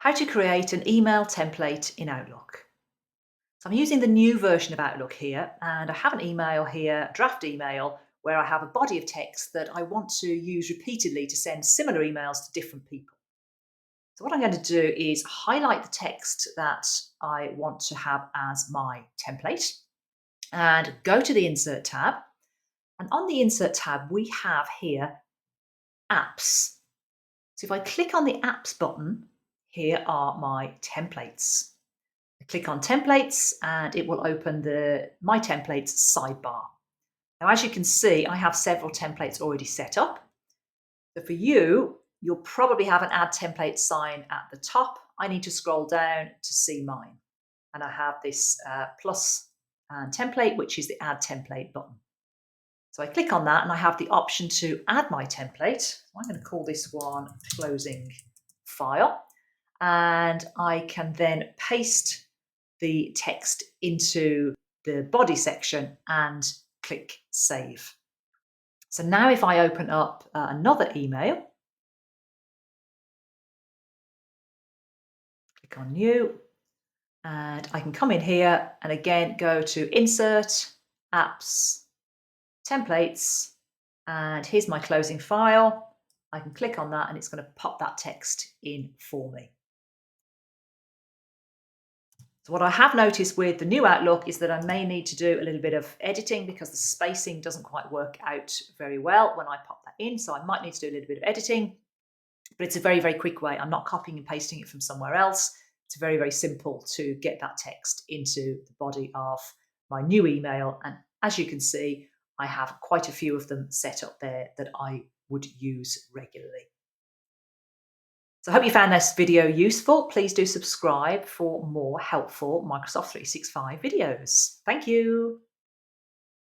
How to create an email template in Outlook. So I'm using the new version of Outlook here, and I have an email here, a draft email, where I have a body of text that I want to use repeatedly to send similar emails to different people. So what I'm going to do is highlight the text that I want to have as my template and go to the Insert tab. And on the Insert tab, we have here Apps. So if I click on the Apps button, here are my templates. I click on Templates and it will open the My Templates sidebar. Now, as you can see, I have several templates already set up. So for you, you'll probably have an Add Template sign at the top. I need to scroll down to see mine. And I have this plus and template, which is the Add Template button. So I click on that and I have the option to add my template. I'm going to call this one Closing File. And I can then paste the text into the body section and click Save. So now if I open up another email, click on New, and I can come in here and again go to Insert, Apps, Templates, and here's my closing file. I can click on that and it's going to pop that text in for me. So what I have noticed with the new Outlook is that I may need to do a little bit of editing because the spacing doesn't quite work out very well when I pop that in. So I might need to do a little bit of editing, but it's a very, very quick way. I'm not copying and pasting it from somewhere else. It's very, very simple to get that text into the body of my new email. And as you can see, I have quite a few of them set up there that I would use regularly. So I hope you found this video useful. Please do subscribe for more helpful Microsoft 365 videos. Thank you.